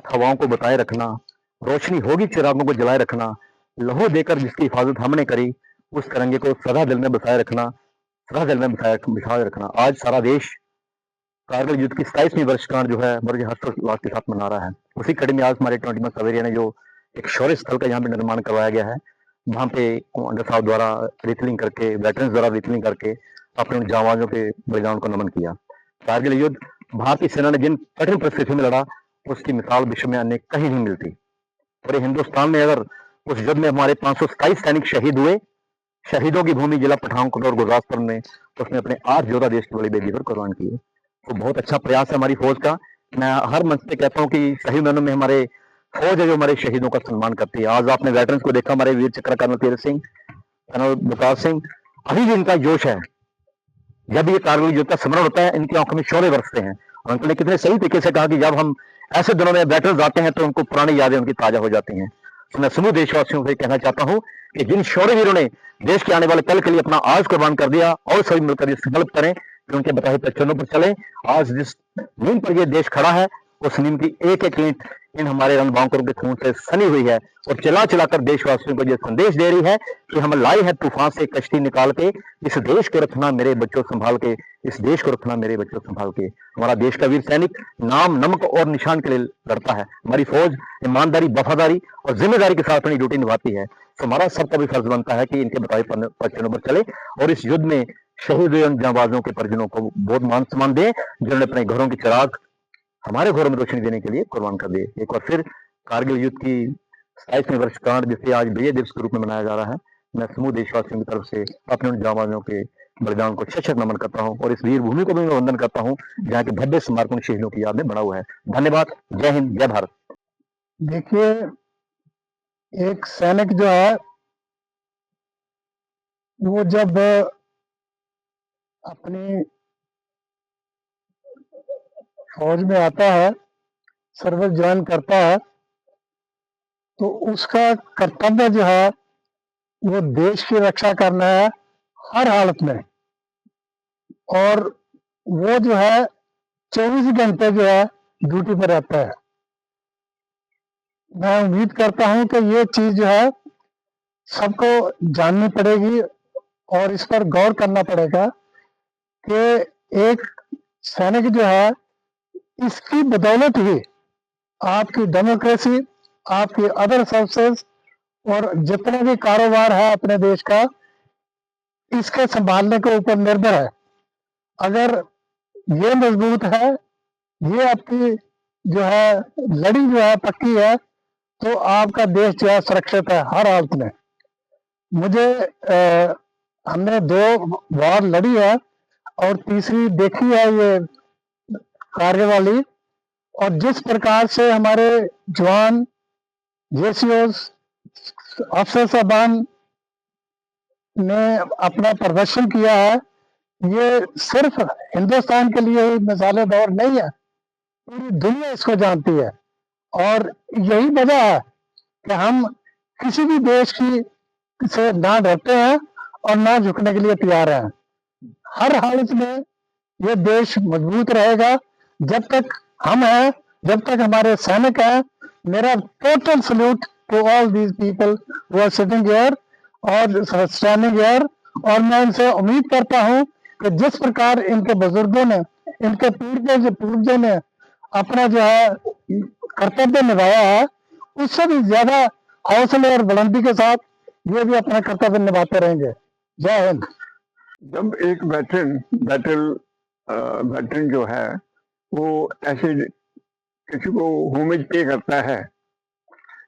सात हवाओं को बताए रखना, रोशनी होगी चिरागों को जलाए रखना, लहू देकर जिसकी हिफाजत हमने करी, उस तिरंगे को सदा दिल में बसाए रखना, सदा दिल में बिठाए रखना। आज सारा देश कारगिल युद्ध की 27वीं वर्षगांठ जो है बड़े हर्षोल्लास के साथ मना रहा है। उसी कड़ी में आज हमारे 21 सवेरिया ने जो एक शौर्य स्थल का यहाँ पे निर्माण करवाया गया है, वहाँ पे कमांडर साहब द्वारा रिफिलिंग करके, वेटरन्स द्वारा रिफिलिंग करके अपने उन जांबाजों के बलिदान को नमन किया। कारगिल युद्ध भारतीय सेना ने जिन कठिन परिस्थितियों में लड़ा, उसकी मिसाल विश्व में अन्य कहीं नहीं मिलती। पूरे हिंदुस्तान में अगर उस युद्ध में हमारे 527 सैनिक शहीद हुए, शहीदों की भूमि जिला पठानकोट और गुरदासपुर में, तो उसने अपने 8 योद्धा देश की बड़ी बेदी पर कुर्बान किए। तो बहुत अच्छा प्रयास है हमारी फौज का। मैं हर मंच पे कहता हूँ कि सही मायनों में हमारे फौज है जो हमारे शहीदों का सम्मान करती है। आज आपने वेटरन्स को देखा, हमारे वीर चक्र कर्नल तीरथ सिंह, कर्नल विकास सिंह, अभी भी इनका जोश है। जब ये कारगिल युद्ध का स्मरण होता है, इनकी आंखों में शौर्य बरसते हैं। और अंकल ने कितने सही तरीके से कहा कि जब हम ऐसे दिनों में वेटरन्स आते हैं तो उनको पुरानी यादें उनकी ताजा हो जाती हैं। तो मैं समूह देशवासियों से कहना चाहता हूँ कि जिन शौर्य वीरों ने देश के आने वाले कल के लिए अपना आज कुर्बान कर दिया, और सभी मिलकर ये संकल्प करें कि उनके बताए पच्चनों पर चले। आज जिस नींद पर ये देश खड़ा है, उस नींद की एक एक ईंट इन हमारे रणबांकुरों के खून से सनी हुई है, और चिल्ला चिल्लाकर देशवासियों को ये संदेश दे रही है कि हम लाए हैं तूफान से कश्ती निकाल के, इस देश को रखना मेरे बच्चों संभाल के, इस देश को रखना मेरे बच्चों संभाल के। हमारा देश का वीर सैनिक नाम, नमक और निशान के लिए लड़ता है। हमारी फौज ईमानदारी, वफादारी और जिम्मेदारी के साथ अपनी ड्यूटी निभाती है। तो हमारा सबका भी फर्ज बनता है कि इनके बताए पच्चनों पर चले और इस युद्ध में शहीद हुए जांबाजों के परिजनों को बहुत मान सम्मान दें, जिन्होंने अपने घरों की चिराग हमारे घरों में रोशनी देने के लिए कुर्बान कर दिए। एक बार फिर कारगिल युद्ध की 27वीं वर्षगांठ, जिसे आज विजय दिवस के रूप में मनाया जा रहा है, मैं समूह देशवासियों की तरफ से अपने उन जांबाजों के बलिदान को शत शत नमन करता हूं, और इस वीर भूमि को भी मैं वंदन करता हूं जहां के भव्य समर्पण शहीदों की याद में बना हुआ है। धन्यवाद। जय हिंद, जय भारत। देखिए, एक सैनिक जो है वो जब अपनी फौज में आता है, सर्विस ज्वाइन करता है, तो उसका कर्तव्य जो है वो देश की रक्षा करना है हर हालत में। और वो जो है 24 घंटे जो है ड्यूटी पर रहता है। मैं उम्मीद करता हूं कि ये चीज जो है सबको जाननी पड़ेगी और इस पर गौर करना पड़ेगा कि एक सैनिक जो है, इसकी बदौलत ही आपकी डेमोक्रेसी, आपकी अदर सर्विसेज और जितने भी कारोबार है अपने देश का, इसके संभालने के ऊपर निर्भर है। अगर ये मजबूत है, ये आपकी जो है लड़ी जो है पक्की है, तो आपका देश जो है सुरक्षित है हर हालत में। मुझे हमने 2 वॉर लड़ी है और तीसरी देखी है ये कार्य वाली, और जिस प्रकार से हमारे जवान, जेसीओस, अफसर साहबान ने अपना प्रदर्शन किया है, ये सिर्फ हिंदुस्तान के लिए ही मिसाल दौर नहीं है, पूरी दुनिया इसको जानती है। और यही वजह है कि हम किसी भी देश की से ना डरते हैं और ना झुकने के लिए तैयार हैं। हर हालत में ये देश मजबूत रहेगा जब तक हम हैं, जब तक हमारे सैनिक हैं। मेरा total salute to all these people who are sitting here और स्टैंडिंग हियर। और मैं इनसे उम्मीद करता हूं कि जिस प्रकार इनके बुजुर्गों ने, इनके पूर्वजों ने अपना जो है कर्तव्य निभाया है, उससे भी ज्यादा हौसले और बुलंदी के साथ ये भी अपना कर्तव्य निभाते रहेंगे। जय हिंद। जब एक वेटरन जो है वो ऐसे किसी को होमेज पे करता है,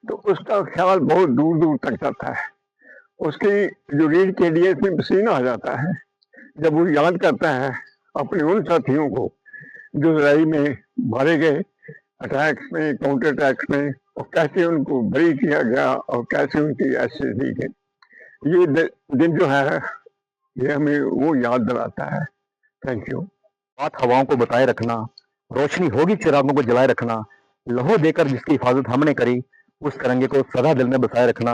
तो उसका ख्याल बहुत दूर दूर तक जाता है। उसकी जो रीढ़ के लिए इसमें पसीना आ जाता है जब वो याद करता है अपने उन साथियों को जो लड़ाई में मारे गए, अटैक्स में, काउंटर अटैक्स में, और कैसे उनको बरी किया गया और कैसे उनकी ऐसे दी गई। ये दिन जो है ये हमें वो याद दिलाता है। Thank you. सात हवाओं को बताए रखना, रोशनी होगी चिरागों को जलाए रखना, लहू देकर जिसकी हिफाजत हमने करी, उस तिरंगे को सदा दिल में बसाए रखना,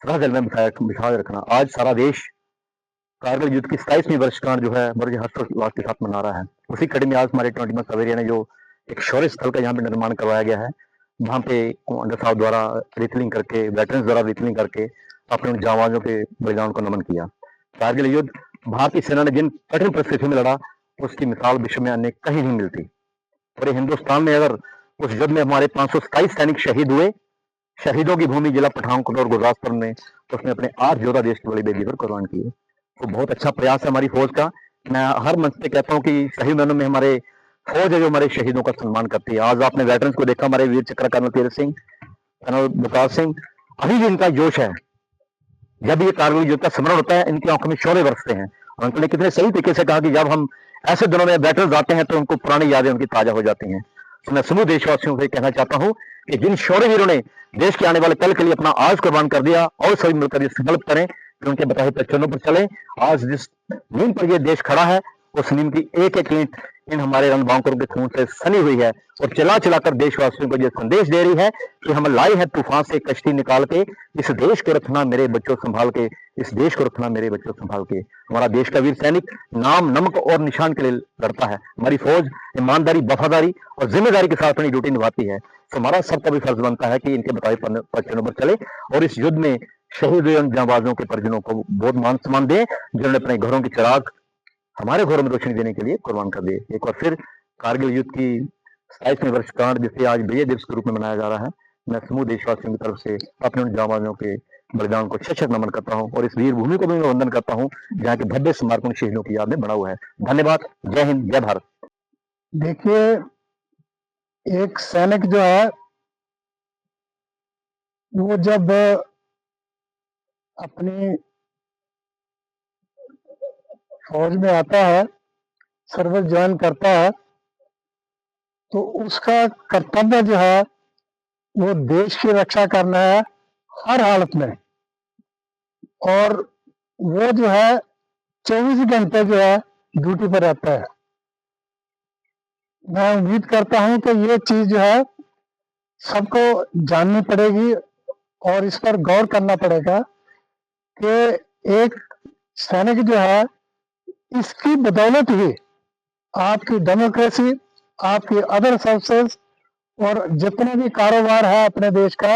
सदा दिल में बिठाए रखना। आज सारा देश कारगिल युद्ध की 27वीं वर्षगांठ जो है बड़े हर्षोल्लास के साथ मना रहा है। उसी कड़ी में आज हमारे 21 सवेरिया ने जो एक शौर्य स्थल का यहाँ पे निर्माण करवाया गया है, वहाँ पे कमांडर साहब द्वारा रिफिलिंग करके, वेटरन्स द्वारा रिफिलिंग करके अपने उन जांबाजों के बलिदान को नमन किया। कारगिल युद्ध भारतीय सेना ने जिन कठिन परिस्थितियों में लड़ा, उसकी मिसाल विश्व में अन्य कहीं नहीं मिलती। पूरे हिंदुस्तान में अगर उस युद्ध में हमारे 527 सैनिक शहीद हुए, शहीदों की भूमि जिला पठानकोट और गुरदासपुर में, तो उसने अपने 8 योद्धा देश की बड़ी बेदी पर कुर्बान किए। तो बहुत अच्छा प्रयास है हमारी फौज का। मैं हर मंच पे कहता हूँ कि सही मायनों में हमारे फौज है जो हमारे शहीदों का सम्मान करती है। आज आपने वेटरन्स को देखा, हमारे वीर चक्र कर्नल तीरथ सिंह, कर्नल बलकार सिंह, अभी भी इनका जोश है। जब ये कारगिल युद्ध का स्मरण होता है, इनकी आंखों में शौर्य बरसते हैं। और अंकल ने कितने सही तरीके से कहा कि जब हम ऐसे दिनों में वेटरन्स आते हैं तो उनको पुरानी यादें उनकी ताजा हो जाती हैं। तो मैं समूह देशवासियों से कहना चाहता हूँ कि जिन शौर्य वीरों ने देश के आने वाले कल के लिए अपना आज कुर्बान कर दिया, और सभी मिलकर ये संकल्प करें कि उनके बताए पच्चनों पर चले। आज जिस नींव पर ये देश खड़ा है, उस नींव की एक एक ईंट इन हमारे रणबांकुरों के खून से सनी हुई है, और चला चलाकर देशवासियों को ये संदेश दे रही है कि हम लाई है तूफान से कश्ती निकाल के, इस देश को रखना मेरे बच्चों संभाल के, इस देश को रखना मेरे बच्चों संभाल के। हमारा देश का वीर सैनिक नाम, नमक और निशान के लिए लड़ता है। हमारी फौज ईमानदारी, वफादारी और जिम्मेदारी के साथ अपनी ड्यूटी निभाती है। तो हमारा सबका भी फर्ज बनता है कि इनके बताए पच्चनों पर चले और इस युद्ध में शहीद हुए जांबाजों के परिजनों को बहुत मान सम्मान दें, जिन्होंने अपने घरों की चिराग हमारे घरों में रोशनी देने के लिए कुर्बान कर दिए। एक बार फिर कारगिल युद्ध की 27वीं वर्षगांठ, जिसे आज विजय दिवस के रूप में मनाया जा रहा है, मैं समूह देशवासियों की तरफ से अपने उन जांबाजों के बलिदान को शत नमन करता हूं, और इस वीर भूमि को भी मैं वंदन करता हूं जहां के भव्य स्मारक उन शहीदों की याद में बना हुआ है। धन्यवाद। जय हिंद, जय भारत। देखिए, एक सैनिक जो है वो जब अपनी फौज में आता है, सर्विस ज्वाइन करता है, तो उसका कर्तव्य जो है वो देश की रक्षा करना है हर हालत में। और वो जो है 24 घंटे जो है ड्यूटी पर रहता है। मैं उम्मीद करता हूं कि ये चीज जो है सबको जाननी पड़ेगी और इस पर गौर करना पड़ेगा कि एक सैनिक जो है, इसकी बदौलत ही आपकी डेमोक्रेसी, आपकी अदर सर्विसेज और जितने भी कारोबार है अपने देश का,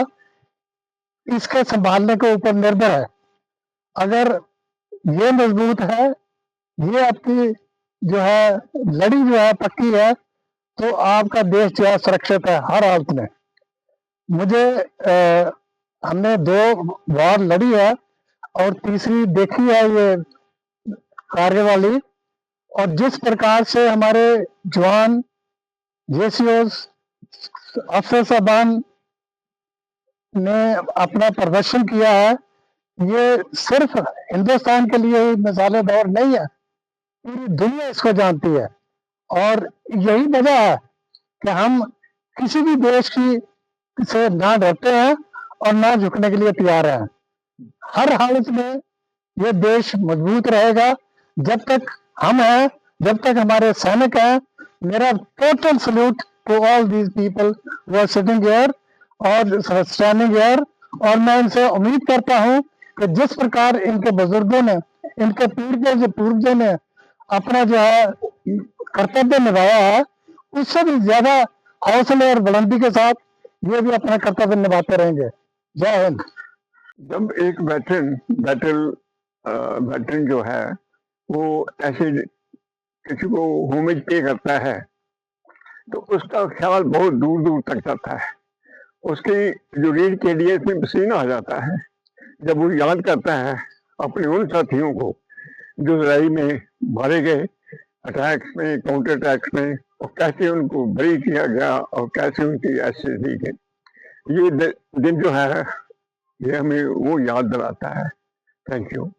इसके संभालने के ऊपर निर्भर है। अगर ये मजबूत है, ये आपकी जो है लड़ी जो है पक्की है, तो आपका देश जो है सुरक्षित है हर हालत में। मुझे हमने 2 वॉर लड़ी है और तीसरी देखी है ये कार्य वाली, और जिस प्रकार से हमारे जवान, जेसीओज, अफसर साहबान ने अपना प्रदर्शन किया है, ये सिर्फ हिंदुस्तान के लिए ही मिसाल दौर नहीं है, पूरी दुनिया इसको जानती है। और यही वजह है कि हम किसी भी देश की से ना डरते हैं और ना झुकने के लिए तैयार हैं। हर हालत में ये देश मजबूत रहेगा जब तक हम हैं, जब तक हमारे सैनिक हैं। मेरा total salute to all these people who are sitting here और स्टैंडिंग हियर। और मैं इनसे उम्मीद करता हूं कि जिस प्रकार इनके बुजुर्गों ने, इनके पूर्वजों ने अपना जो है कर्तव्य निभाया है, उससे भी ज्यादा हौसले और बुलंदी के साथ ये भी अपना कर्तव्य निभाते रहेंगे। जय हिंद। जब एक वेटरन जो है वो ऐसे किसी को होमेज पे करता है, तो उसका ख्याल बहुत दूर दूर तक जाता है। उसकी जो रीढ़ के लिए इसमें पसीना आ जाता है जब वो याद करता है अपने उन साथियों को जो लड़ाई में मारे गए, अटैक्स में, काउंटर अटैक्स में, और कैसे उनको बरी किया गया और कैसे उनकी ऐसे दी गई। ये दिन जो है ये हमें वो याद दिलाता है। Thank you.